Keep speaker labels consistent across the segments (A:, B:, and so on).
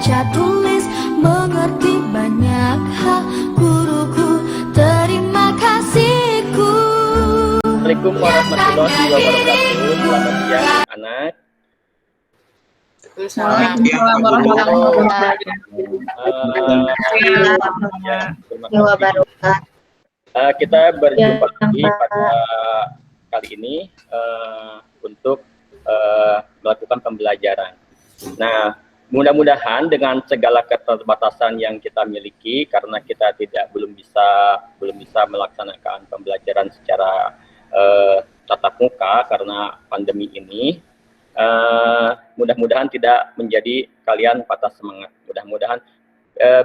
A: baca tulis, mengerti banyak hal. Guruku, terima kasihku.
B: Assalamualaikum warahmatullahi wabarakatuh. Selamat siang anak.
C: Waalaikumsalam warahmatullahi wabarakatuh.
B: Kita berjumpa lagi pada kali ini untuk melakukan pembelajaran. Nah, mudah-mudahan dengan segala keterbatasan yang kita miliki, karena kita belum bisa melaksanakan pembelajaran secara tatap muka karena pandemi ini. Mudah-mudahan tidak menjadi kalian patah semangat. Mudah-mudahan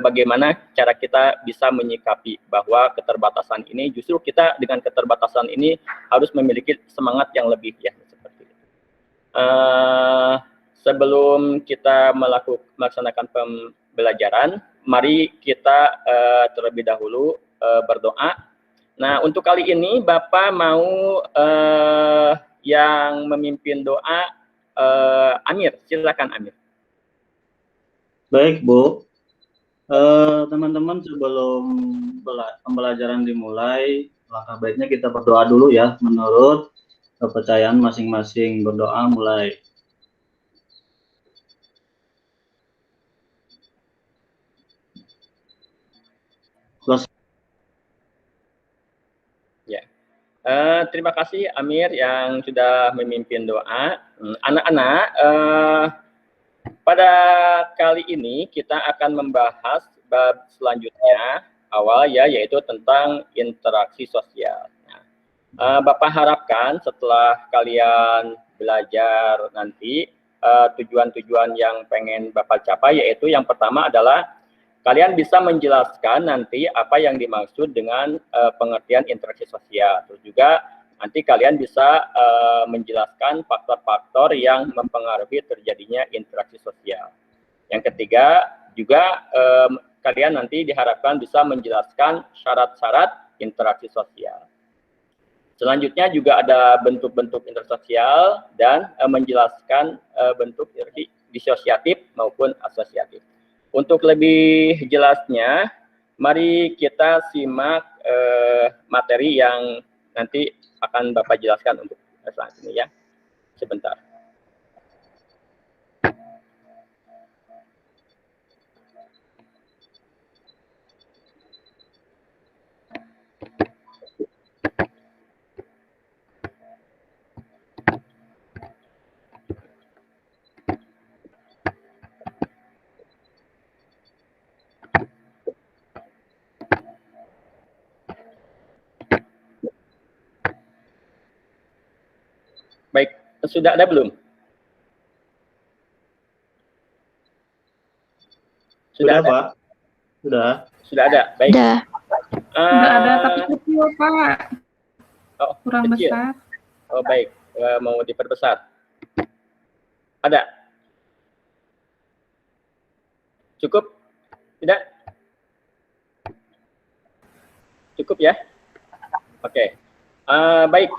B: bagaimana cara kita bisa menyikapi bahwa keterbatasan ini, justru kita dengan keterbatasan ini harus memiliki semangat yang lebih, ya, seperti itu. Sebelum kita melaksanakan pembelajaran, mari kita terlebih dahulu berdoa. Nah, untuk kali ini Bapak mau yang memimpin doa Amir, silakan Amir.
D: Baik, Bu. Teman-teman, sebelum pembelajaran dimulai, langkah baiknya kita berdoa dulu ya, menurut kepercayaan masing-masing. Berdoa mulai.
B: Ya. Terima kasih Amir yang sudah memimpin doa. Anak-anak, pada kali ini kita akan membahas bab selanjutnya awal, ya, yaitu tentang interaksi sosial. Bapak harapkan setelah kalian belajar nanti, tujuan-tujuan yang pengen Bapak capai, yaitu yang pertama adalah kalian bisa menjelaskan nanti apa yang dimaksud dengan pengertian interaksi sosial. Terus juga nanti kalian bisa menjelaskan faktor-faktor yang mempengaruhi terjadinya interaksi sosial. Yang ketiga juga kalian nanti diharapkan bisa menjelaskan syarat-syarat interaksi sosial. Selanjutnya juga ada bentuk-bentuk interaksi sosial dan menjelaskan bentuk interaksi disosiatif maupun asosiatif. Untuk lebih jelasnya, mari kita simak materi yang nanti akan Bapak jelaskan untuk saat ini, ya. Sebentar. Baik, sudah ada belum?
D: Sudah ada? Pak.
B: Sudah ada, baik.
C: Sudah ada, tapi kecil, Pak.
B: Oh,
C: kurang
B: kecil.
C: Besar.
B: Oh, baik. Mau diperbesar? Ada? Cukup? Tidak? Cukup, ya? Oke. Baik,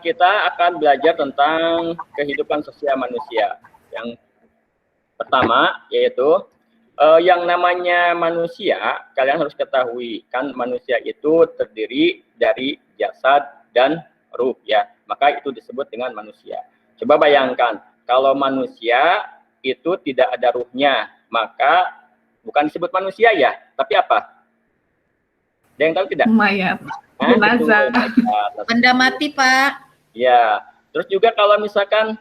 B: kita akan belajar tentang kehidupan sosial manusia. Yang pertama yaitu yang namanya manusia, kalian harus ketahui kan manusia itu terdiri dari jasad dan ruh, ya. Maka itu disebut dengan manusia. Coba bayangkan kalau manusia itu tidak ada ruhnya, maka bukan disebut manusia, ya, tapi apa? Ada yang tahu tidak?
C: Mayat. Jenazah.
E: Benda mati, Pak.
B: Ya, terus juga kalau misalkan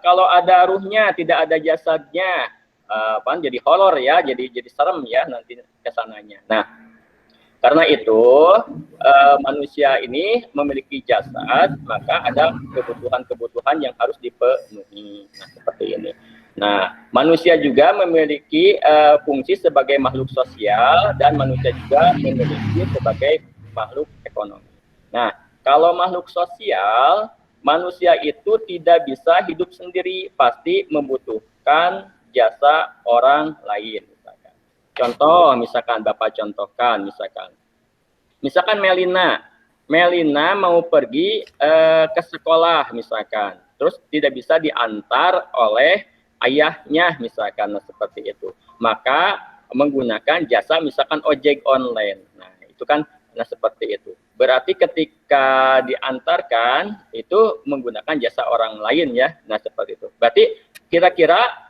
B: kalau ada ruhnya tidak ada jasadnya, kan jadi horor, ya, jadi serem, ya, nanti kesananya. Nah, karena itu manusia ini memiliki jasad, maka ada kebutuhan-kebutuhan yang harus dipenuhi. Nah, seperti ini. Nah, manusia juga memiliki fungsi sebagai makhluk sosial dan manusia juga memiliki sebagai makhluk ekonomi. Nah, kalau makhluk sosial, manusia itu tidak bisa hidup sendiri, pasti membutuhkan jasa orang lain. Misalkan. Contoh, misalkan Bapak contohkan, misalkan Melina mau pergi ke sekolah, misalkan, terus tidak bisa diantar oleh ayahnya misalkan, nah, seperti itu. Maka menggunakan jasa misalkan ojek online. Nah, itu kan nah seperti itu. Berarti ketika diantarkan itu menggunakan jasa orang lain ya. Nah, seperti itu. Berarti kira-kira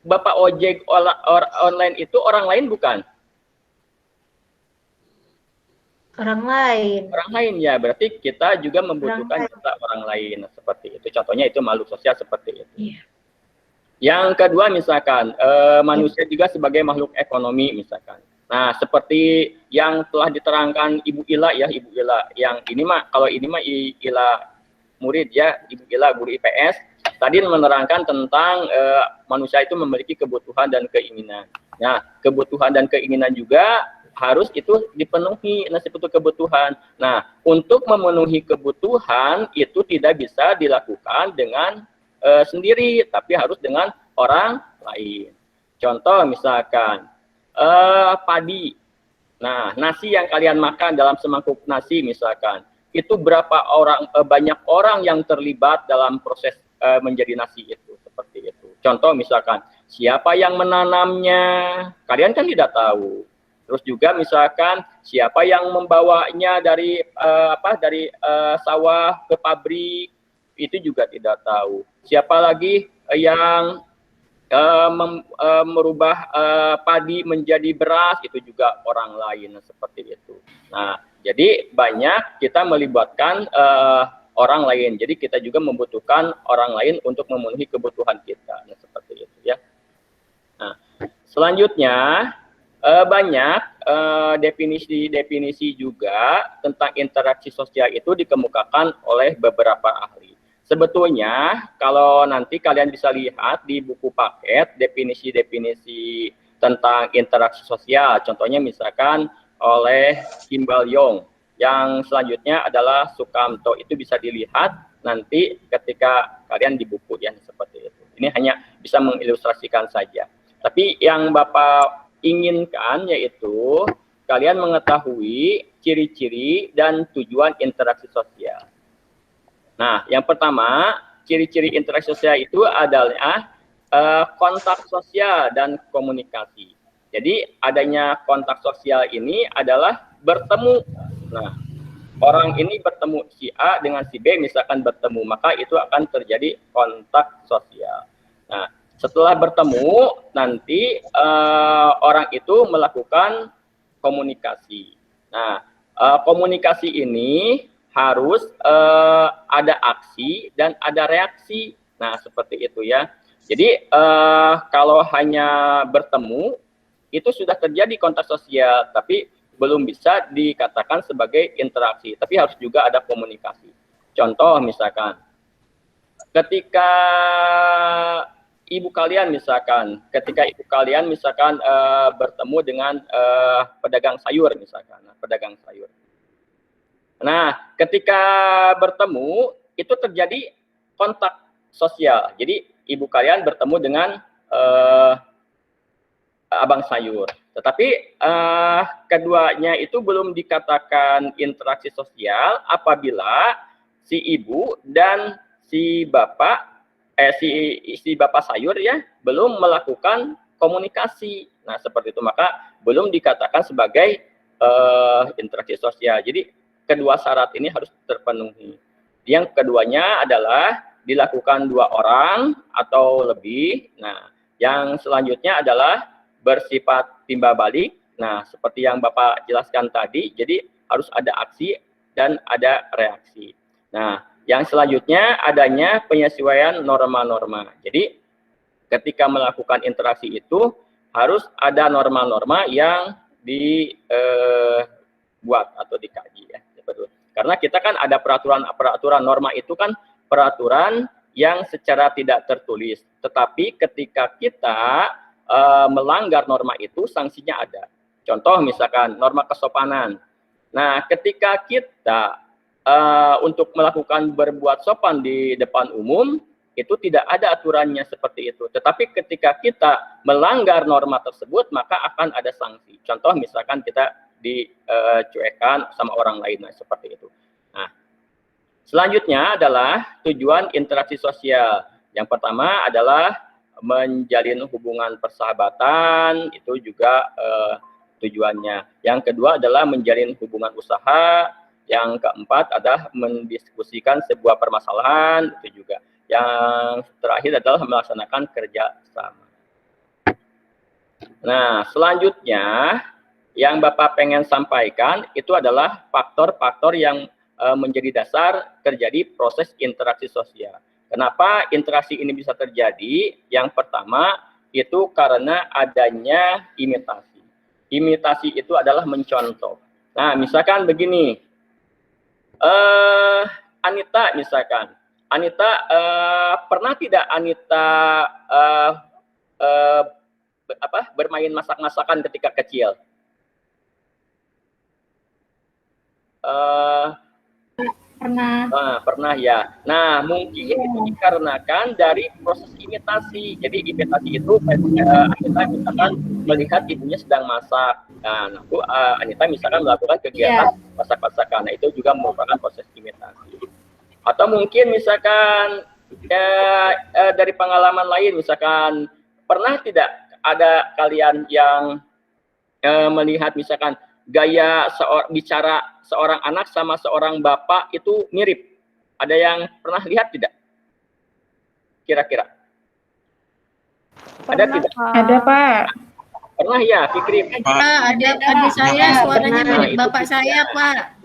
B: Bapak ojek online itu orang lain bukan?
F: Orang lain.
B: Orang lain ya, berarti kita juga membutuhkan jasa orang lain. Nah, seperti itu. Contohnya itu makhluk sosial seperti itu.
F: Iya.
B: Yang kedua misalkan manusia juga sebagai makhluk ekonomi misalkan. Nah, seperti yang telah diterangkan Ibu Ila ya, Ibu Ila. Yang ini mah kalau ini mah Ila murid ya, Ibu Ila guru IPS tadi menerangkan tentang manusia itu memiliki kebutuhan dan keinginan. Nah, kebutuhan dan keinginan juga harus itu dipenuhi, nah seperti kebutuhan. Nah, untuk memenuhi kebutuhan itu tidak bisa dilakukan dengan sendiri, tapi harus dengan orang lain. Contoh misalkan padi. Nah, nasi yang kalian makan dalam semangkuk nasi misalkan, itu berapa orang banyak orang yang terlibat dalam proses menjadi nasi itu, seperti itu. Contoh misalkan siapa yang menanamnya, kalian kan tidak tahu. Terus juga misalkan siapa yang membawanya dari sawah ke pabrik, itu juga tidak tahu. Siapa lagi yang merubah padi menjadi beras, itu juga orang lain, seperti itu. Nah, jadi banyak kita melibatkan orang lain. Jadi kita juga membutuhkan orang lain untuk memenuhi kebutuhan kita, nah, seperti itu ya. Nah, selanjutnya banyak definisi-definisi juga tentang interaksi sosial itu dikemukakan oleh beberapa ahli. Sebetulnya kalau nanti kalian bisa lihat di buku paket definisi-definisi tentang interaksi sosial, contohnya misalkan oleh Kim Bal-yong, yang selanjutnya adalah Sukamto, itu bisa dilihat nanti ketika kalian di buku ya, seperti itu. Ini hanya bisa mengilustrasikan saja. Tapi yang Bapak inginkan yaitu kalian mengetahui ciri-ciri dan tujuan interaksi sosial. Nah, yang pertama, ciri-ciri interaksi sosial itu adalah kontak sosial dan komunikasi. Jadi adanya kontak sosial ini adalah bertemu. Nah, orang ini bertemu si A dengan si B misalkan bertemu, maka itu akan terjadi kontak sosial. Nah, setelah bertemu, nanti orang itu melakukan komunikasi. Nah, komunikasi ini harus ada aksi dan ada reaksi. Nah, seperti itu ya. Jadi, kalau hanya bertemu, itu sudah terjadi kontak sosial, tapi belum bisa dikatakan sebagai interaksi. Tapi harus juga ada komunikasi. Contoh misalkan, ketika ibu kalian misalkan, bertemu dengan pedagang sayur misalkan, pedagang sayur. Nah, ketika bertemu itu terjadi kontak sosial. Jadi ibu kalian bertemu dengan abang sayur. Tetapi keduanya itu belum dikatakan interaksi sosial apabila si ibu dan si bapak si bapak sayur ya belum melakukan komunikasi. Nah, seperti itu, maka belum dikatakan sebagai interaksi sosial. Jadi kedua syarat ini harus terpenuhi. Yang keduanya adalah dilakukan 2 orang atau lebih. Nah, yang selanjutnya adalah bersifat timbal balik. Nah, seperti yang Bapak jelaskan tadi, jadi harus ada aksi dan ada reaksi. Nah, yang selanjutnya adanya penyesuaian norma-norma. Jadi ketika melakukan interaksi itu harus ada norma-norma yang dibuat atau dikaji ya. Karena kita kan ada peraturan norma itu kan peraturan yang secara tidak tertulis. Tetapi ketika kita melanggar norma itu sanksinya ada. Contoh misalkan norma kesopanan. Nah, ketika kita untuk melakukan berbuat sopan di depan umum, itu tidak ada aturannya seperti itu. Tetapi ketika kita melanggar norma tersebut, maka akan ada sanksi. Contoh misalkan kita dicuekan sama orang lain, nah, seperti itu. Nah, selanjutnya adalah tujuan interaksi sosial. Yang pertama adalah menjalin hubungan persahabatan, itu juga tujuannya. Yang kedua adalah menjalin hubungan usaha. Yang keempat adalah mendiskusikan sebuah permasalahan, itu juga. Yang terakhir adalah melaksanakan kerja sama. Nah, selanjutnya yang Bapak pengen sampaikan itu adalah faktor-faktor yang menjadi dasar terjadi proses interaksi sosial. Kenapa interaksi ini bisa terjadi? Yang pertama itu karena adanya imitasi. Imitasi itu adalah mencontoh. Nah, misalkan begini, Anita misalkan, Anita pernah tidak Anita bermain masak-masakan ketika kecil?
F: Pernah.
B: Pernah ya. Nah, mungkin itu dikarenakan dari proses imitasi. Jadi imitasi itu Anita misalkan melihat ibunya sedang masak. Nah, lalu Anita misalkan melakukan kegiatan masak-masakan. Nah, itu juga merupakan proses imitasi. Atau mungkin misalkan dari pengalaman lain, misalkan pernah tidak ada kalian yang melihat misalkan gaya bicara seorang anak sama seorang bapak itu mirip? Ada yang pernah lihat tidak? Kira-kira? Ada tidak?
C: Ada, Pak.
B: Pernah ya, Fikri?
E: Pak, ada adik saya suaranya mirip
B: itu
E: bapak saya, Pak.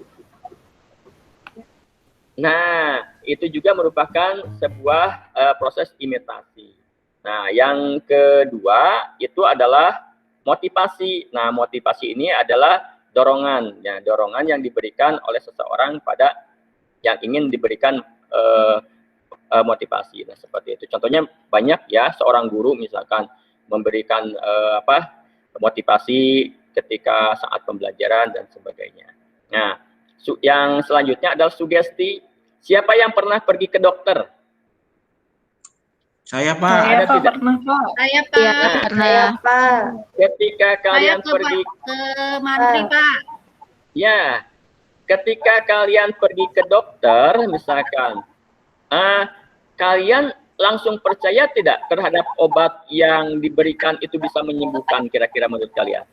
B: Nah, itu juga merupakan sebuah proses imitasi. Nah, yang kedua itu adalah motivasi. Nah, motivasi ini adalah dorongan, ya, dorongan yang diberikan oleh seseorang pada yang ingin diberikan motivasi. Nah, seperti itu. Contohnya banyak ya, seorang guru misalkan memberikan motivasi ketika saat pembelajaran dan sebagainya. Nah, yang selanjutnya adalah sugesti. Siapa yang pernah pergi ke dokter?
G: Saya, Pak.
C: Saya, Pak,
B: tidak?
C: pernah, Pak.
E: Saya,
F: Iya,
E: Pak.
F: pernah. Pak.
B: Ketika
E: Saya
B: kalian
E: ke
B: pergi,
E: mantri, Pak.
B: ya, ketika kalian pergi ke dokter, misalkan, kalian langsung percaya tidak terhadap obat yang diberikan itu bisa menyembuhkan kira-kira menurut kalian?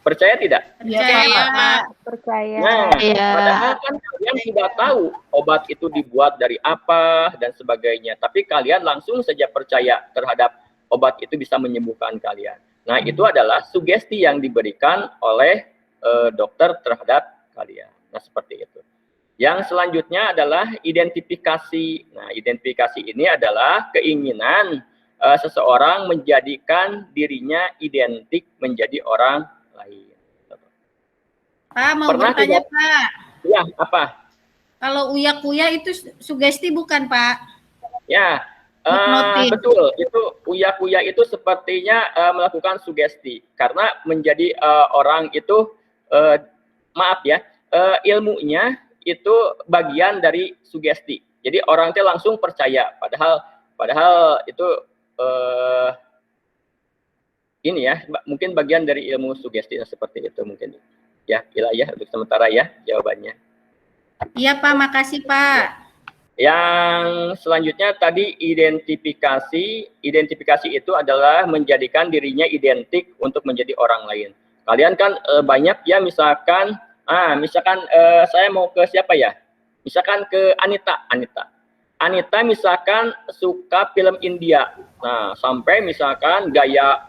B: Percaya tidak?
E: Percaya, Pak.
F: Percaya.
B: Nah, padahal kan kalian sudah tahu obat itu dibuat dari apa dan sebagainya, tapi kalian langsung saja percaya terhadap obat itu bisa menyembuhkan kalian. Nah, itu adalah sugesti yang diberikan oleh dokter terhadap kalian. Nah, seperti itu. Yang selanjutnya adalah identifikasi. Nah, identifikasi ini adalah keinginan seseorang menjadikan dirinya identik menjadi orang lain.
E: Pak, mau
B: Pernah
E: bertanya,
B: tidak?
E: Pak.
B: Ya, apa?
E: Kalau uya-kuya itu sugesti bukan, Pak?
B: Ya,
E: Hipnotis.
B: betul. Itu uya-kuya itu sepertinya melakukan sugesti karena menjadi orang itu maaf ya, ilmunya itu bagian dari sugesti. Jadi orang itu langsung percaya, padahal itu ini ya, mungkin bagian dari ilmu sugesti seperti itu mungkin. Ya, ya untuk sementara ya jawabannya.
E: Iya, Pak. Makasih, Pak.
B: Yang selanjutnya tadi identifikasi. Identifikasi itu adalah menjadikan dirinya identik untuk menjadi orang lain. Kalian kan banyak ya, misalkan saya mau ke siapa ya? Misalkan ke Anita. Anita misalkan suka film India. Nah, sampai misalkan gaya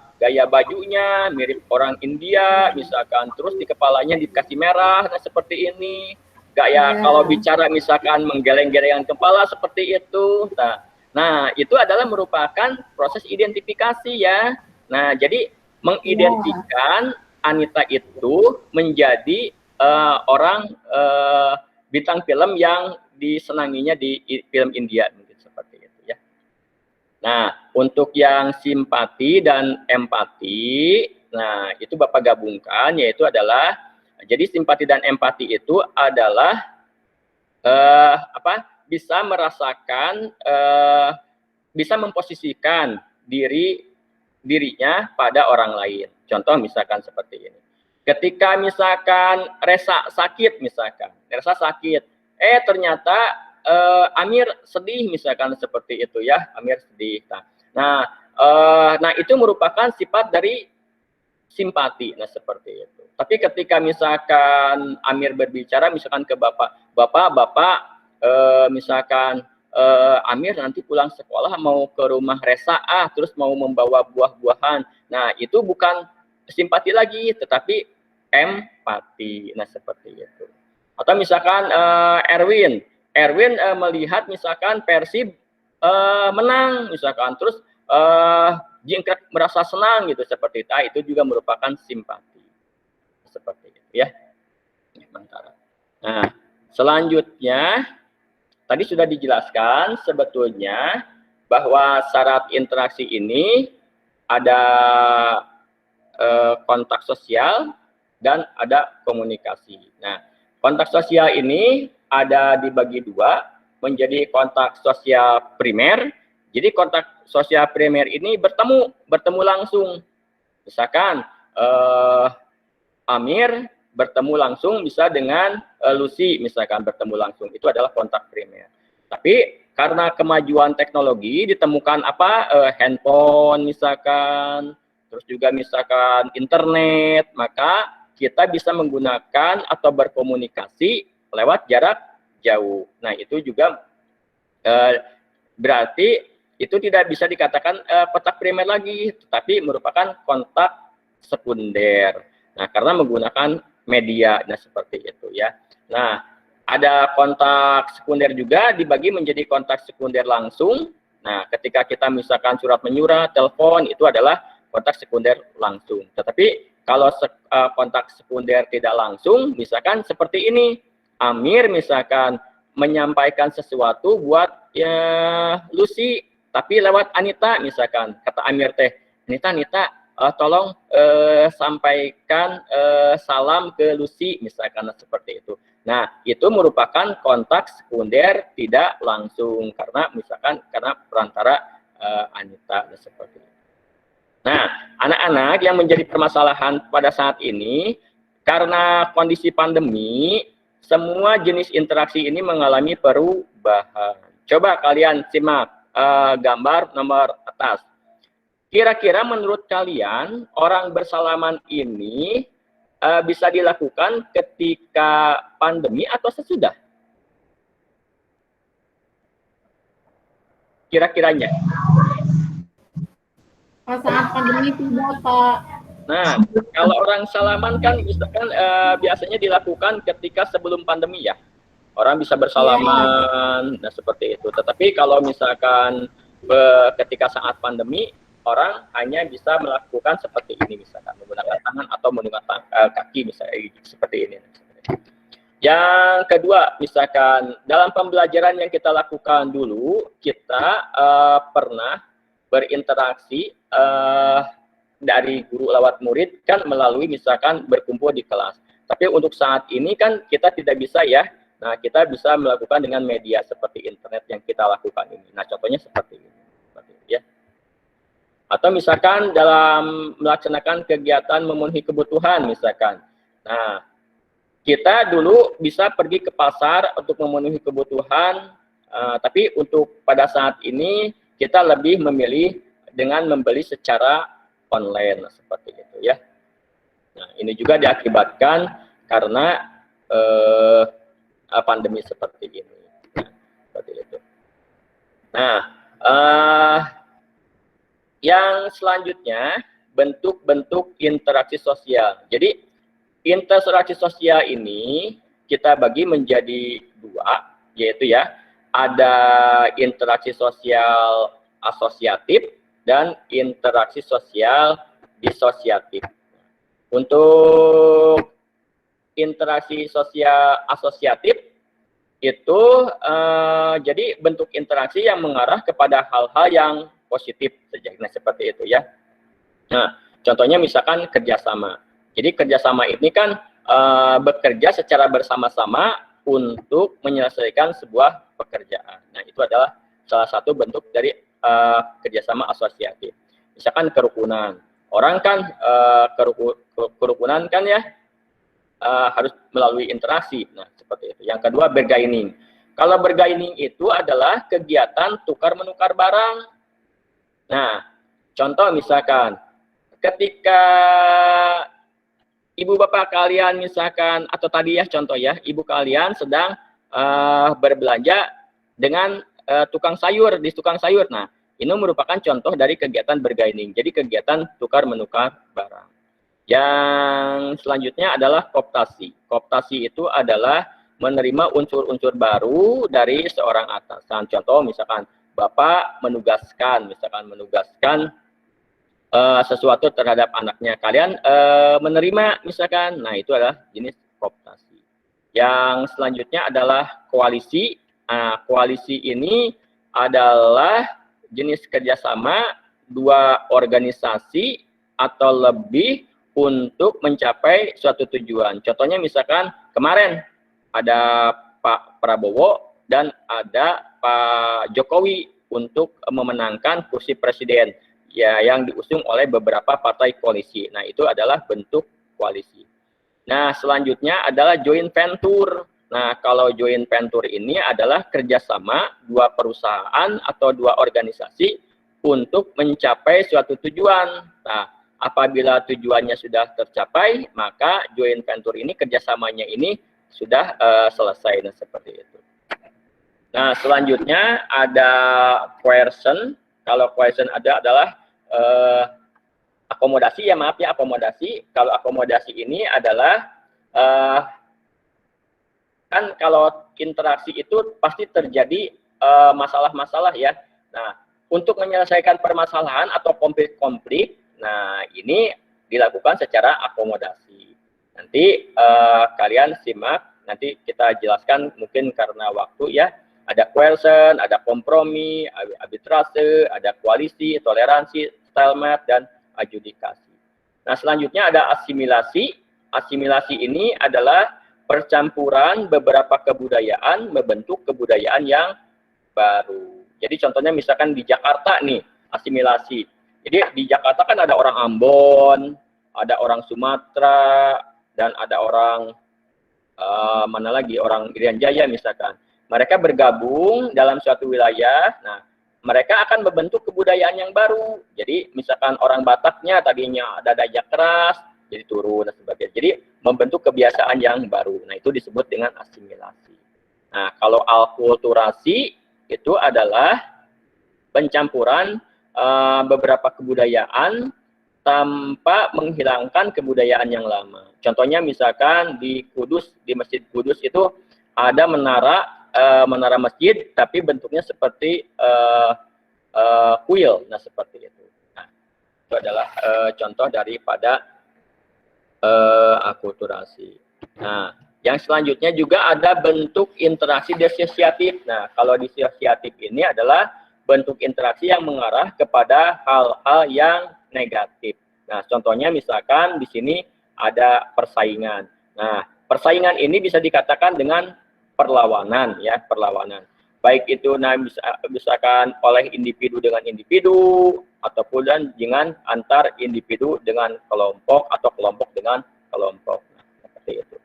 B: bajunya mirip orang India, misalkan terus di kepalanya dikasih merah, nah seperti ini. Gaya kalau bicara misalkan menggeleng-gelengkan kepala seperti itu. Nah, itu adalah merupakan proses identifikasi ya. Nah, jadi mengidentikan Anita itu menjadi orang bintang film yang disenanginya di film India mungkin seperti itu ya. Nah, untuk yang simpati dan empati, nah itu Bapak gabungkan, yaitu adalah jadi simpati dan empati itu adalah bisa merasakan, bisa memposisikan dirinya pada orang lain. Contoh misalkan seperti ini. Ketika misalkan Resa sakit, ternyata Amir sedih misalkan seperti itu ya, Amir sedih. Nah itu merupakan sifat dari simpati. Nah seperti itu. Tapi ketika misalkan Amir berbicara misalkan ke bapak, misalkan Amir nanti pulang sekolah mau ke rumah Resa terus mau membawa buah-buahan. Nah itu bukan simpati lagi, tetapi empati. Nah seperti itu. Atau misalkan Erwin melihat misalkan Persib menang misalkan, terus jingkrak merasa senang gitu seperti itu. Itu juga merupakan simpati. Seperti itu ya. Nah, selanjutnya tadi sudah dijelaskan sebetulnya bahwa syarat interaksi ini ada kontak sosial dan ada komunikasi. Nah, kontak sosial ini ada dibagi dua, menjadi kontak sosial primer. Jadi kontak sosial primer ini bertemu langsung. Misalkan Amir bertemu langsung bisa dengan Lucy, misalkan bertemu langsung. Itu adalah kontak primer. Tapi karena kemajuan teknologi ditemukan handphone misalkan, terus juga misalkan internet, maka kita bisa menggunakan atau berkomunikasi lewat jarak jauh. Nah, itu juga berarti itu tidak bisa dikatakan kontak primer lagi, tetapi merupakan kontak sekunder. Nah, karena menggunakan media, nah seperti itu ya. Nah, ada kontak sekunder juga dibagi menjadi kontak sekunder langsung. Nah, ketika kita misalkan surat menyurat, telepon, itu adalah kontak sekunder langsung. Tetapi kalau kontak sekunder tidak langsung, misalkan seperti ini, Amir misalkan menyampaikan sesuatu buat Lucy, tapi lewat Anita misalkan, kata Amir teh, Anita, tolong sampaikan salam ke Lucy misalkan seperti itu. Nah, itu merupakan kontak sekunder tidak langsung karena perantara Anita seperti itu. Nah, anak-anak yang menjadi permasalahan pada saat ini, karena kondisi pandemi, semua jenis interaksi ini mengalami perubahan. Coba kalian simak gambar nomor atas. Kira-kira menurut kalian, orang bersalaman ini bisa dilakukan ketika pandemi atau sesudah? Kira-kiranya.
C: Saat pandemi tidak, Pak.
B: Nah, kalau orang salaman kan misalkan biasanya dilakukan ketika sebelum pandemi ya. Orang bisa bersalaman, nah seperti itu. Tetapi kalau misalkan ketika saat pandemi, orang hanya bisa melakukan seperti ini, misalkan menggunakan tangan atau menggunakan kaki, misalnya seperti ini. Yang kedua, misalkan dalam pembelajaran yang kita lakukan dulu, kita pernah berinteraksi dari guru lewat murid kan melalui misalkan berkumpul di kelas. Tapi untuk saat ini kan kita tidak bisa ya. Nah, kita bisa melakukan dengan media seperti internet yang kita lakukan ini. Nah, contohnya seperti ini. Seperti itu, ya. Atau misalkan dalam melaksanakan kegiatan memenuhi kebutuhan misalkan. Nah, kita dulu bisa pergi ke pasar untuk memenuhi kebutuhan, tapi untuk pada saat ini kita lebih memilih dengan membeli secara online, seperti itu ya. Nah, ini juga diakibatkan karena pandemi seperti ini. Nah, seperti itu. Nah, yang selanjutnya bentuk-bentuk interaksi sosial. Jadi interaksi sosial ini kita bagi menjadi dua, yaitu ya ada interaksi sosial asosiatif dan interaksi sosial disosiatif. Untuk interaksi sosial asosiatif itu jadi bentuk interaksi yang mengarah kepada hal-hal yang positif saja. Nah, seperti itu ya. Nah, contohnya misalkan kerjasama. Jadi kerjasama ini kan bekerja secara bersama-sama untuk menyelesaikan sebuah pekerjaan. Nah, itu adalah salah satu bentuk dari kerjasama asosiatif. Misalkan kerukunan. Orang kan kerukunan kan ya harus melalui interaksi. Nah, seperti itu. Yang kedua, bargaining. Kalau bargaining itu adalah kegiatan tukar-menukar barang. Nah, contoh misalkan ketika ibu bapak kalian misalkan, atau tadi ya contoh ya, ibu kalian sedang berbelanja dengan tukang sayur, di tukang sayur. Nah, ini merupakan contoh dari kegiatan bargaining. Jadi kegiatan tukar menukar barang. Yang selanjutnya adalah kooptasi. Kooptasi itu adalah menerima unsur-unsur baru dari seorang atasan. Contoh misalkan bapak menugaskan, sesuatu terhadap anaknya. Kalian menerima misalkan, nah itu adalah jenis kooptasi. Yang selanjutnya adalah koalisi. Nah, koalisi ini adalah jenis kerjasama dua organisasi atau lebih untuk mencapai suatu tujuan. Contohnya misalkan kemarin ada Pak Prabowo dan ada Pak Jokowi untuk memenangkan kursi presiden ya yang diusung oleh beberapa partai koalisi. Nah, itu adalah bentuk koalisi. Nah, selanjutnya adalah joint venture. Nah, kalau joint venture ini adalah kerjasama dua perusahaan atau dua organisasi untuk mencapai suatu tujuan. Nah, apabila tujuannya sudah tercapai, maka joint venture ini, kerjasamanya ini sudah selesai. Nah, seperti itu. Nah, selanjutnya ada coercion. Kalau coercion adalah akomodasi, ya maaf ya, akomodasi. Kalau akomodasi ini adalah kan kalau interaksi itu pasti terjadi masalah-masalah ya. Nah, untuk menyelesaikan permasalahan atau konflik-konflik, nah ini dilakukan secara akomodasi. Nanti kalian simak, nanti kita jelaskan mungkin karena waktu ya. Ada coercion, ada kompromi, arbitrase, ada koalisi, toleransi, stalemate, dan adjudikasi. Nah, selanjutnya ada asimilasi. Asimilasi ini adalah percampuran beberapa kebudayaan membentuk kebudayaan yang baru. Jadi contohnya misalkan di Jakarta nih, asimilasi. Jadi di Jakarta kan ada orang Ambon, ada orang Sumatera, dan ada orang mana lagi, orang Irian Jaya misalkan. Mereka bergabung dalam suatu wilayah. Nah, mereka akan membentuk kebudayaan yang baru. Jadi misalkan orang Bataknya tadinya ada daya keras, jadi turun dan sebagainya. Jadi membentuk kebiasaan yang baru. Nah, itu disebut dengan asimilasi. Nah, kalau alkulturasi itu adalah pencampuran beberapa kebudayaan tanpa menghilangkan kebudayaan yang lama. Contohnya misalkan di Kudus, di Masjid Kudus itu ada menara masjid, tapi bentuknya seperti kuil. Nah, seperti itu. Nah, itu adalah contoh daripada akulturasi. Nah, yang selanjutnya juga ada bentuk interaksi disosiatif. Nah, kalau disosiatif ini adalah bentuk interaksi yang mengarah kepada hal-hal yang negatif. Nah, contohnya misalkan di sini ada persaingan. Nah, persaingan ini bisa dikatakan dengan perlawanan ya, perlawanan. Baik itu misalkan oleh individu dengan individu ataupun dengan antar individu dengan kelompok atau kelompok dengan kelompok. Nah, seperti itu.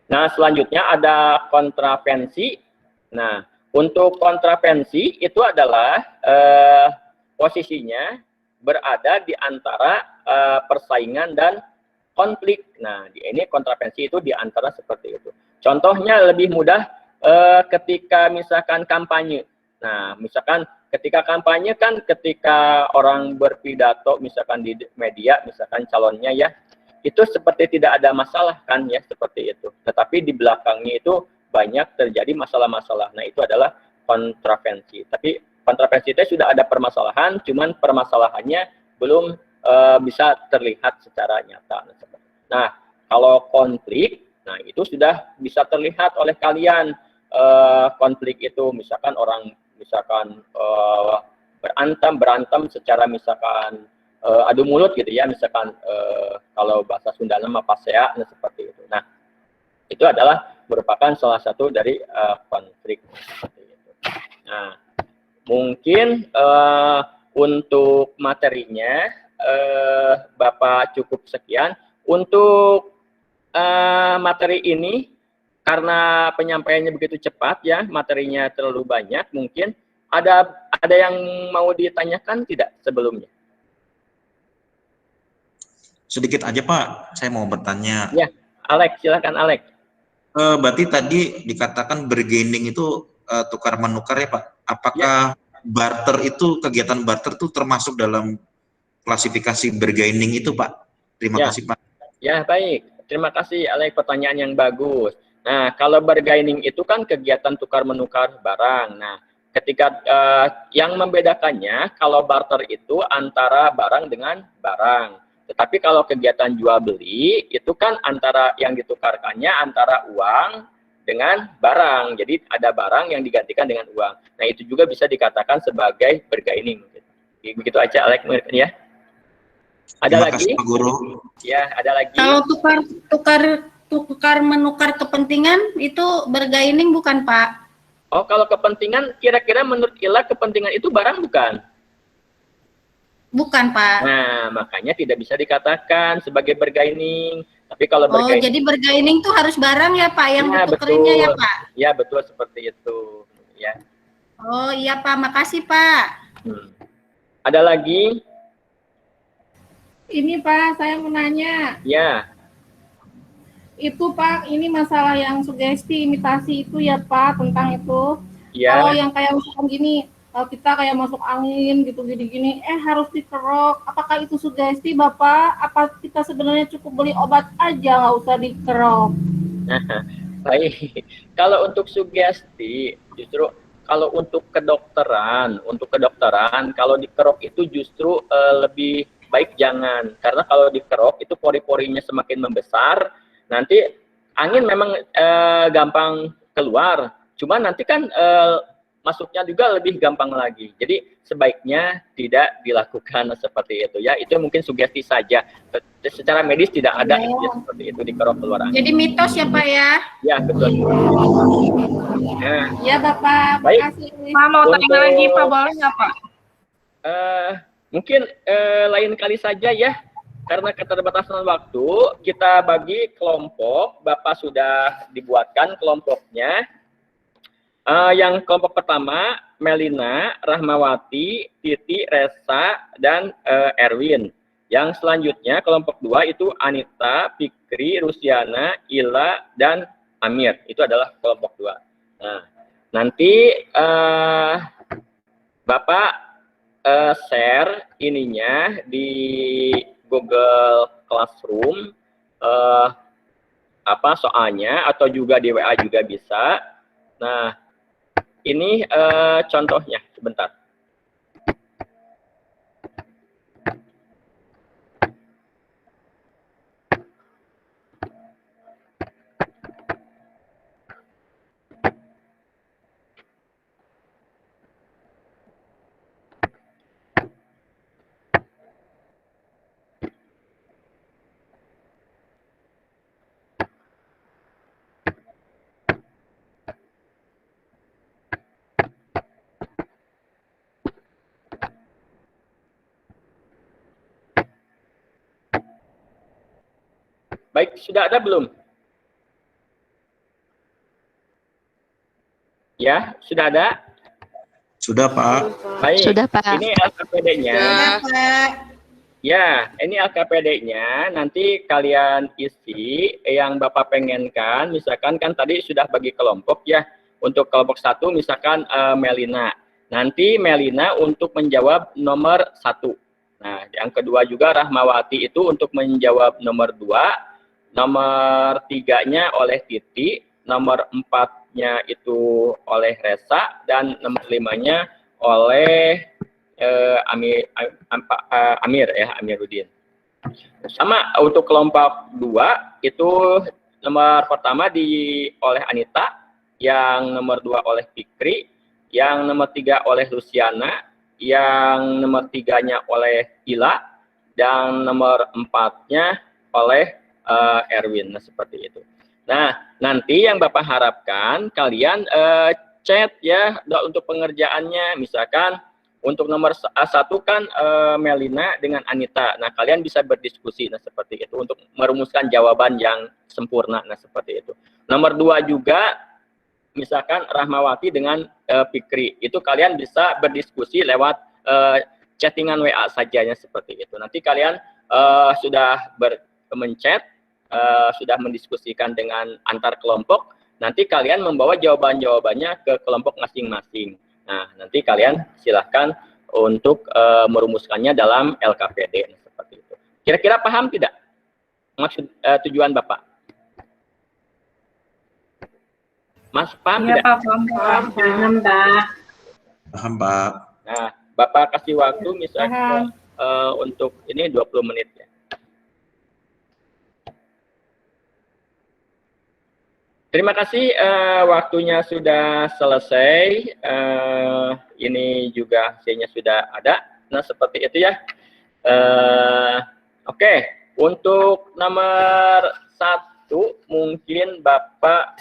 B: Nah, selanjutnya ada kontravensi. Nah, untuk kontravensi itu adalah posisinya berada di antara persaingan dan konflik. Nah, ini kontravensi itu di antara seperti itu. Contohnya lebih mudah ketika misalkan kampanye. Nah, misalkan ketika kampanye kan ketika orang berpidato misalkan di media, misalkan calonnya ya, itu seperti tidak ada masalah kan ya, seperti itu. Tetapi di belakangnya itu banyak terjadi masalah-masalah. Nah, itu adalah kontravensi. Tapi kontravensi itu sudah ada permasalahan, cuman permasalahannya belum bisa terlihat secara nyata. Nah, kalau konflik, nah itu sudah bisa terlihat oleh kalian. Konflik itu misalkan orang berantem secara misalkan adu mulut gitu ya, misalkan kalau bahasa Sunda nama pasea, nah seperti itu. Nah, itu adalah merupakan salah satu dari konflik. Nah, mungkin untuk materinya Bapak cukup sekian. Untuk materi ini karena penyampaiannya begitu cepat ya, materinya terlalu banyak, mungkin ada Ada yang mau ditanyakan tidak sebelumnya?
G: Sedikit aja Pak, saya mau bertanya.
B: Ya, Alex, silakan Alex.
G: Berarti tadi dikatakan bargaining itu tukar menukar ya Pak. Apakah barter itu, kegiatan barter itu termasuk dalam klasifikasi bargaining itu Pak? Terima
B: Ya.
G: kasih Pak.
B: Ya, baik. Terima kasih Alex, pertanyaan yang bagus. Nah, kalau bargaining itu kan kegiatan tukar menukar barang. Nah, ketika yang membedakannya kalau barter itu antara barang dengan barang. Tetapi kalau kegiatan jual beli itu kan antara yang ditukarkannya antara uang dengan barang. Jadi ada barang yang digantikan dengan uang. Nah, itu juga bisa dikatakan sebagai bargaining. Begitu aja Alex ya. Ada
G: Terima
B: lagi?
G: kasih Pak Guru.
B: Ya, ada lagi.
E: Kalau tukar menukar kepentingan itu bargaining bukan Pak?
B: Oh, kalau kepentingan, kira-kira menurut Ila kepentingan itu barang bukan?
E: Bukan Pak.
B: Nah, makanya tidak bisa dikatakan sebagai bargaining. Tapi kalau
E: Oh,
B: bargaining,
E: jadi bargaining tuh harus barang ya Pak yang
B: ya,
E: ditukerinnya ya
B: betul.
E: Pak?
B: Ya, betul seperti itu. Ya.
E: Oh iya Pak, makasih Pak.
B: Ada lagi?
C: Ini Pak, saya mau nanya.
B: Ya.
C: Itu Pak, ini masalah yang sugesti imitasi itu ya Pak, tentang itu.
B: Ya.
C: Kalau yang kayak misalkan gini, kita kayak masuk angin gitu gini-gini, harus dikerok. Apakah itu sugesti Bapak? Apa kita sebenarnya cukup beli obat aja, nggak usah dikerok?
B: Baik. Kalau untuk sugesti, justru kalau untuk kedokteran, kalau dikerok itu justru lebih baik jangan. Karena kalau dikerok itu pori-porinya semakin membesar, nanti angin memang gampang keluar. Cuma nanti kan masuknya juga lebih gampang lagi. Jadi sebaiknya tidak dilakukan seperti itu ya. Itu mungkin sugesti saja. Secara medis tidak ada ya, seperti itu dikerok keluar angin.
E: Jadi mitos ya Pak ya?
B: Ya, betul. Nah,
C: Ya Bapak,
B: baik.
C: makasih.
H: Pak mau tanya lagi Pak, boleh nggak Pak?
B: Mungkin lain kali saja ya. Karena keterbatasan waktu, kita bagi kelompok. Bapak sudah dibuatkan kelompoknya. Yang kelompok pertama, Melina, Rahmawati, Titi, Resa, dan Erwin. Yang selanjutnya, kelompok 2 itu Anita, Fikri, Rusiana, Ila, dan Amir. Itu adalah kelompok 2. Nah, nanti Bapak share ininya di Google Classroom, soalnya, atau juga di WA juga bisa. Nah, ini contohnya, sebentar. Baik, sudah ada belum? Ya, sudah ada?
G: Sudah Pak.
B: Baik.
F: Sudah, Pak.
B: Ini LKPD-nya.
E: Ya Pak.
B: Ya, ini LKPD-nya. Nanti kalian isi yang Bapak pengenkan. Misalkan kan tadi sudah bagi kelompok ya. Untuk kelompok 1 misalkan Melina. Nanti Melina untuk menjawab nomor 1. Nah, yang kedua juga Rahmawati itu untuk menjawab nomor 2. Nomor 3-nya oleh Titi, nomor 4-nya itu oleh Resa, dan nomor 5-nya oleh Amir ya, Amiruddin. Sama untuk kelompok 2 itu nomor pertama oleh Anita, yang nomor 2 oleh Fikri, yang nomor 3 oleh Luciana, yang nomor 3-nya oleh Ila, dan nomor 4-nya oleh Erwin. Nah, seperti itu. Nah, nanti yang Bapak harapkan kalian chat ya untuk pengerjaannya. Misalkan untuk nomor 1 kan Melina dengan Anita. Nah, kalian bisa berdiskusi. Nah, seperti itu untuk merumuskan jawaban yang sempurna. Nah, seperti itu. Nomor 2 juga misalkan Rahmawati dengan Fikri, itu kalian bisa berdiskusi lewat chattingan WA sajanya seperti itu. Nanti kalian sudah menchat, sudah mendiskusikan dengan antar kelompok, nanti kalian membawa jawaban-jawabannya ke kelompok masing-masing. Nah, nanti kalian silahkan untuk merumuskannya dalam LKPD seperti itu. Kira-kira paham tidak maksud tujuan Bapak? Mas, paham
H: Iya,
B: tidak?
H: Pak, paham, Pak.
G: Paham, Pak.
B: Nah, Bapak kasih waktu misalnya untuk ini 20 menit ya. Terima kasih, waktunya sudah selesai. Ini juga hasilnya sudah ada. Nah, seperti itu ya. Oke, untuk nomor 1 mungkin Bapak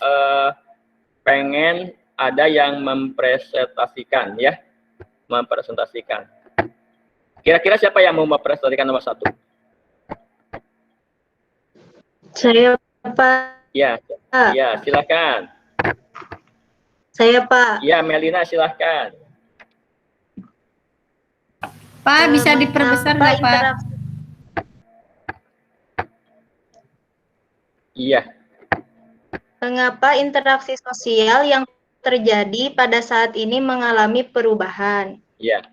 B: pengen ada yang mempresentasikan ya, mempresentasikan. Kira-kira siapa yang mau mempresentasikan nomor 1?
F: Saya, Pak.
B: Ya, ya, silakan.
F: Saya, Pak.
B: Ya, Melina silakan.
E: Pak, bisa diperbesar nggak, Pak?
B: Iya.
F: Mengapa interaksi sosial yang terjadi pada saat ini mengalami perubahan?
B: Iya.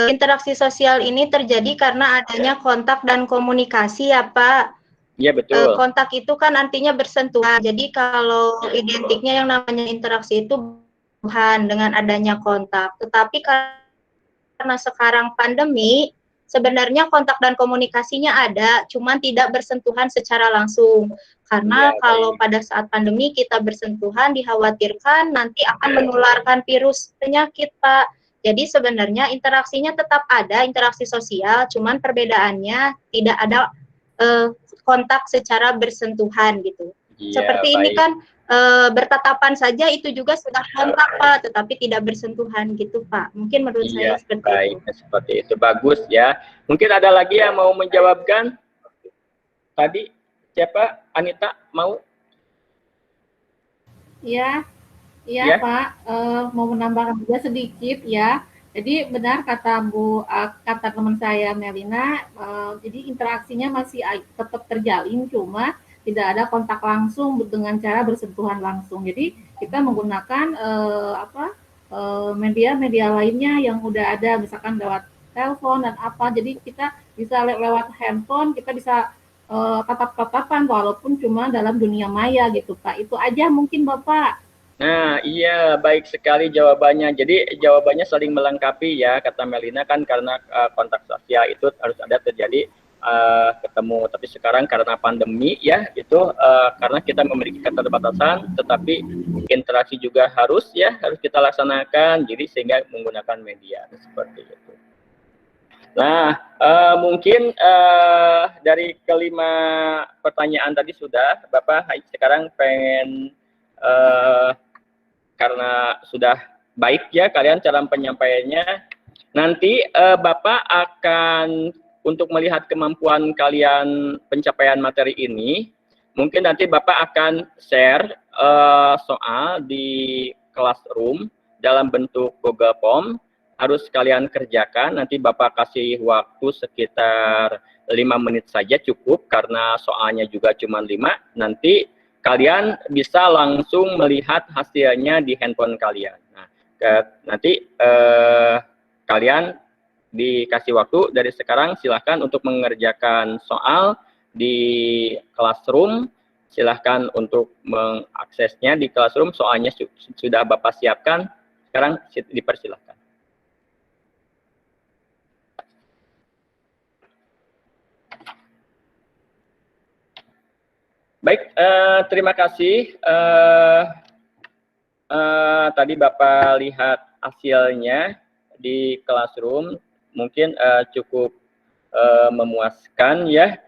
F: Interaksi sosial ini terjadi karena adanya kontak dan komunikasi ya, Pak.
B: Iya, betul.
F: Kontak itu kan artinya bersentuhan. Jadi kalau identiknya yang namanya interaksi itu bukan dengan adanya kontak. Tetapi karena sekarang pandemi, sebenarnya kontak dan komunikasinya ada, cuman tidak bersentuhan secara langsung. Karena
B: Ya,
F: kalau pada saat pandemi kita bersentuhan, dikhawatirkan nanti akan menularkan virus penyakit, Pak. Jadi sebenarnya interaksinya tetap ada, interaksi sosial, cuman perbedaannya tidak ada kontak secara bersentuhan gitu.
B: Ya,
F: Seperti ini kan bertatapan saja itu juga sudah kontak, Pak, tetapi tidak bersentuhan gitu, Pak. Mungkin menurut saya seperti itu.
B: Seperti itu. Bagus ya. Mungkin ada lagi yang mau menjawabkan? Tadi siapa? Anita mau?
C: Iya, iya
B: Ya.
C: Pak, mau menambahkan juga sedikit ya. Jadi benar kata teman saya Melina, jadi interaksinya masih tetap terjalin, cuma tidak ada kontak langsung dengan cara bersentuhan langsung. Jadi kita menggunakan media-media lainnya yang udah ada, misalkan lewat telepon dan apa. Jadi kita bisa lewat handphone, kita bisa tatap-tatapan walaupun cuma dalam dunia maya gitu, Pak. Itu aja mungkin Bapak.
B: Nah, iya, baik sekali jawabannya. Jadi jawabannya saling melengkapi ya, kata Melina kan, karena kontak sosial itu harus ada terjadi ketemu. Tapi sekarang karena pandemi ya, itu karena kita memiliki keterbatasan, tetapi interaksi juga harus kita laksanakan. Jadi sehingga menggunakan media seperti itu. Nah, mungkin dari kelima pertanyaan tadi sudah, Bapak sekarang pengen karena sudah baik ya kalian cara penyampaiannya, nanti Bapak akan untuk melihat kemampuan kalian pencapaian materi ini, mungkin nanti Bapak akan share soal di Classroom dalam bentuk Google Form, harus kalian kerjakan. Nanti Bapak kasih waktu sekitar 5 menit saja cukup, karena soalnya juga cuma 5, nanti kalian bisa langsung melihat hasilnya di handphone kalian. Nah, nanti kalian dikasih waktu dari sekarang, silahkan untuk mengerjakan soal di Classroom. Silahkan untuk mengaksesnya di Classroom, soalnya sudah Bapak siapkan. Sekarang dipersilahkan. Baik, terima kasih. Tadi Bapak lihat hasilnya di Classroom, mungkin cukup memuaskan ya.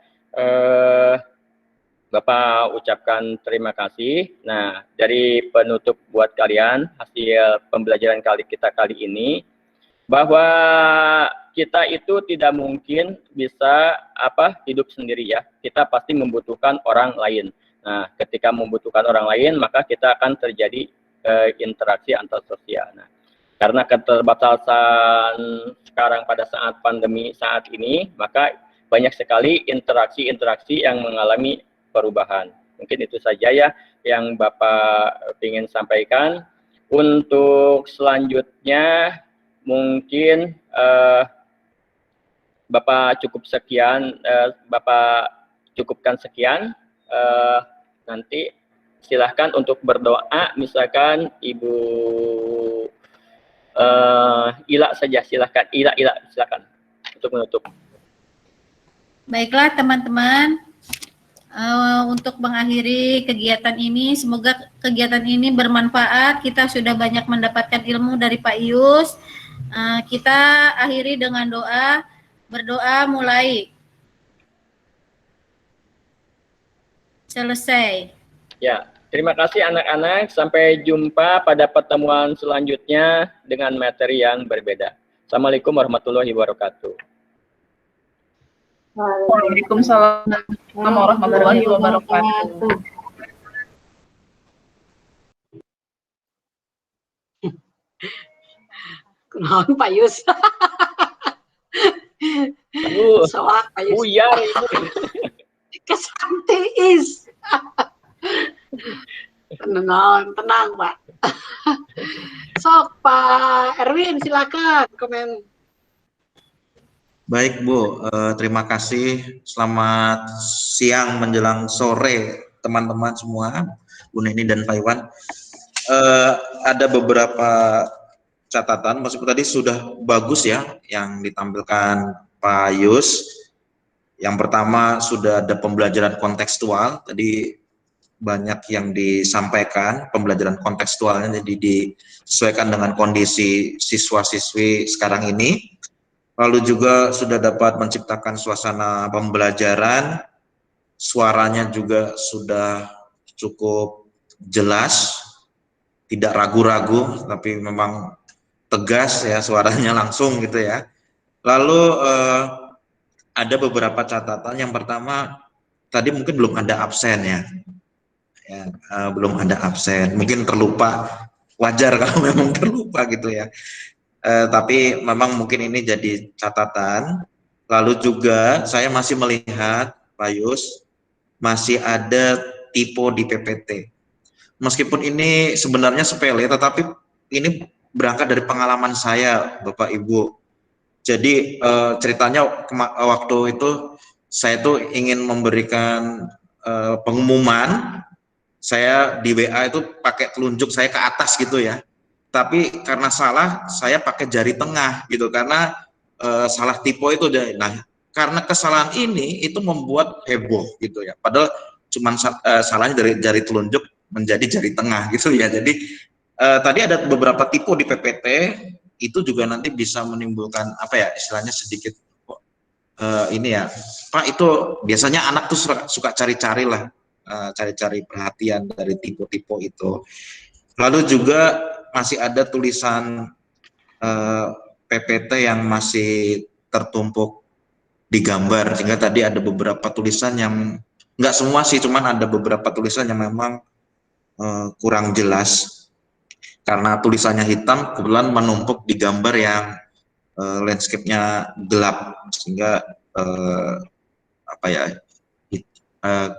B: Bapak ucapkan terima kasih. Nah, dari penutup buat kalian, hasil pembelajaran kita kali ini, bahwa kita itu tidak mungkin bisa hidup sendiri ya. Kita pasti membutuhkan orang lain. Nah, ketika membutuhkan orang lain, maka kita akan terjadi interaksi antar sosial. Nah, karena keterbatasan sekarang pada saat pandemi saat ini, maka banyak sekali interaksi-interaksi yang mengalami perubahan. Mungkin itu saja ya yang Bapak ingin sampaikan. Untuk selanjutnya mungkin Bapak cukupkan sekian. Nanti silahkan untuk berdoa, misalkan Ibu Ila saja, silahkan. Ila silahkan untuk menutup.
E: Baiklah teman-teman, untuk mengakhiri kegiatan ini, semoga kegiatan ini bermanfaat. Kita sudah banyak mendapatkan ilmu dari Pak Ius. Kita akhiri dengan doa. Berdoa mulai. Selesai.
B: Ya, terima kasih anak-anak. Sampai jumpa pada pertemuan selanjutnya dengan materi yang berbeda. Assalamualaikum warahmatullahi wabarakatuh.
H: Waalaikumsalam warahmatullahi wabarakatuh.
I: Kenalan Pak Yus. Soal Pak Yus.
B: Buyar ini.
I: Kesantiis. Tenang Pak. Sok Pak Erwin silakan komen.
G: Baik Bu, terima kasih. Selamat siang menjelang sore teman-teman semua, Bu Neni dan Pak Iwan. Ada beberapa catatan, meskipun tadi sudah bagus ya yang ditampilkan Pak Yus. Yang pertama sudah ada pembelajaran kontekstual, tadi banyak yang disampaikan pembelajaran kontekstualnya, jadi disesuaikan dengan kondisi siswa-siswi sekarang ini. Lalu juga sudah dapat menciptakan suasana pembelajaran, suaranya juga sudah cukup jelas, tidak ragu-ragu, tapi memang tegas ya suaranya langsung gitu ya. Lalu ada beberapa catatan. Yang pertama, tadi mungkin belum ada absen ya, belum ada absen, mungkin terlupa, wajar kalau memang terlupa gitu ya. Tapi memang mungkin ini jadi catatan. Lalu juga saya masih melihat Pak Yus, masih ada typo di PPT. Meskipun ini sebenarnya sepele, tetapi ini berangkat dari pengalaman saya Bapak Ibu. Jadi ceritanya waktu itu saya tuh ingin memberikan pengumuman, saya di WA itu pakai telunjuk saya ke atas gitu ya. Tapi karena salah, saya pakai jari tengah gitu, karena salah tipe itu. Nah, karena kesalahan ini itu membuat heboh gitu ya. Padahal cuman salahnya dari jari telunjuk menjadi jari tengah gitu ya. Jadi tadi ada beberapa tipe di PPT, itu juga nanti bisa menimbulkan apa ya, istilahnya sedikit ini ya, Pak, itu biasanya anak tuh suka cari-cari lah, cari-cari perhatian dari tipe-tipe itu. Lalu juga masih ada tulisan PPT yang masih tertumpuk di gambar, sehingga tadi ada beberapa tulisan yang nggak semua sih, cuman ada beberapa tulisan yang memang kurang jelas karena tulisannya hitam, kebetulan menumpuk di gambar yang landscape-nya gelap, sehingga apa ya,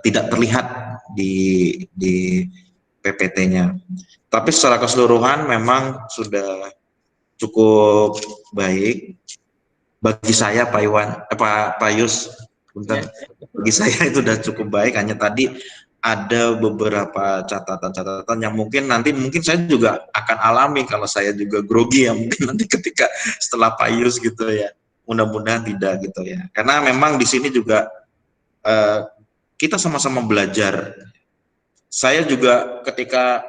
G: tidak terlihat di PPT-nya. Tapi secara keseluruhan memang sudah cukup baik bagi saya Pak Iwan, Pak Yus, bagi saya itu sudah cukup baik. Hanya tadi ada beberapa catatan-catatan yang mungkin saya juga akan alami kalau saya juga grogi ya, mungkin nanti ketika setelah Pak Yus gitu ya. Mudah-mudahan tidak gitu ya. Karena memang di sini juga kita sama-sama belajar. Saya juga ketika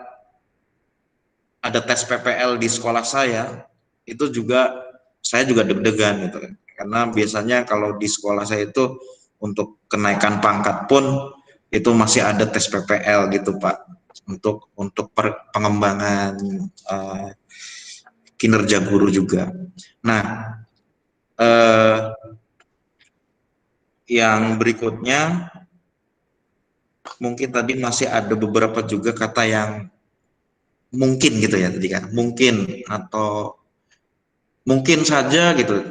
G: ada tes PPL di sekolah saya, itu juga saya juga deg-degan gitu kan. Karena biasanya kalau di sekolah saya itu untuk kenaikan pangkat pun itu masih ada tes PPL gitu Pak, untuk pengembangan kinerja guru juga. Nah, yang berikutnya mungkin tadi masih ada beberapa juga kata yang mungkin gitu ya tadi kan, mungkin atau mungkin saja gitu.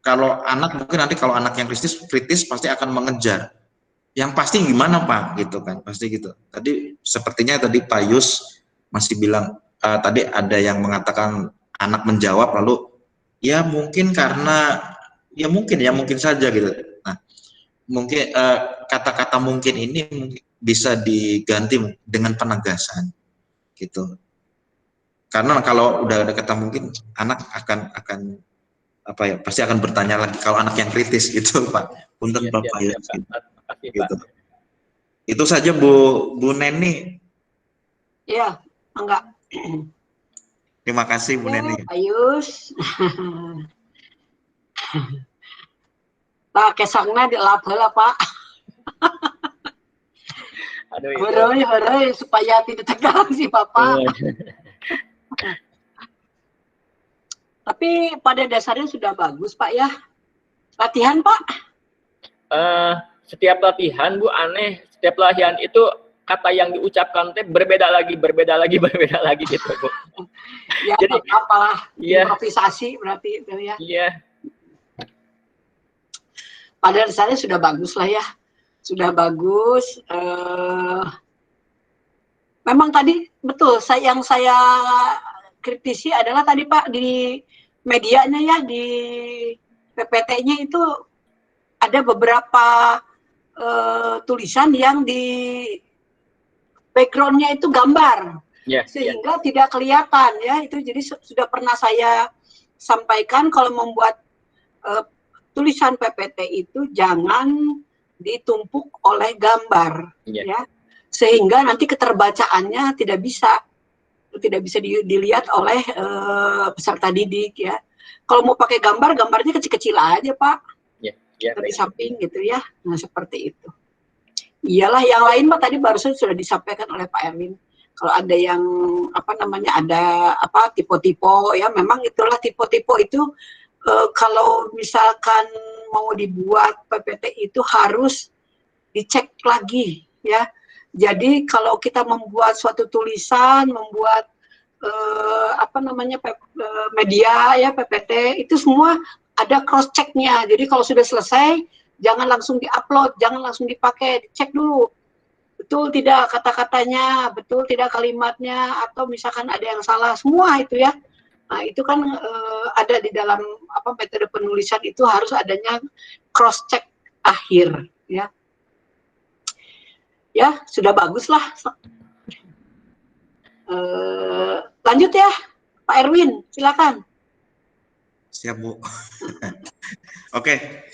G: Kalau anak mungkin nanti kalau anak yang kritis pasti akan mengejar. Yang pasti gimana Pak gitu kan, pasti gitu. Tadi sepertinya tadi Pak Yus masih bilang tadi ada yang mengatakan anak menjawab lalu ya mungkin karena ya mungkin saja gitu. Nah, mungkin kata-kata mungkin ini bisa diganti dengan penegasan gitu. Karena kalau udah ada kata mungkin anak akan apa ya pasti akan bertanya lagi kalau anak yang kritis gitu Pak. Punten Bapak ya. Gitu. Itu saja Bu Neni.
I: Iya, enggak.
G: Terima kasih Bu Neni.
I: Pak Yus. Pak kesangna dilap heula Pak.
B: Aduh itu.
I: Heureui supaya tidak tegang si Bapak. Tapi pada dasarnya sudah bagus Pak ya. Latihan Pak.
B: Setiap latihan Bu aneh, setiap latihan itu kata yang diucapkan teh berbeda lagi gitu Bu.
I: Ya,
B: jadi
I: apalah
B: iya,
I: improvisasi berarti itu ya.
B: Iya.
I: Pada dasarnya sudah bagus lah ya. Sudah bagus. Memang tadi betul yang saya kritisi adalah tadi Pak di medianya ya, di PPT-nya itu ada beberapa tulisan yang di background-nya itu gambar, sehingga tidak kelihatan ya. Itu jadi sudah pernah saya sampaikan kalau membuat tulisan PPT itu jangan ditumpuk oleh gambar, ya, sehingga nanti keterbacaannya tidak bisa dilihat oleh peserta didik ya. Kalau mau pakai gambar, gambarnya kecil-kecil aja Pak, di samping gitu ya. Nah seperti itu. Iyalah yang lain Pak tadi barusan sudah disampaikan oleh Pak Erwin. Kalau ada yang ada tipe-tipe ya, memang itulah tipe-tipe itu. Kalau misalkan mau dibuat PPT itu harus dicek lagi ya. Jadi kalau kita membuat suatu tulisan, membuat media ya PPT itu semua ada cross checknya. Jadi kalau sudah selesai jangan langsung diupload, jangan langsung dipakai, dicek dulu betul tidak kata-katanya, betul tidak kalimatnya, atau misalkan ada yang salah semua itu ya. Nah itu kan ada di dalam metode penulisan itu harus adanya cross check akhir ya. Ya sudah bagus lah. Lanjut ya Pak Erwin, silakan.
G: Siap Bu. Oke,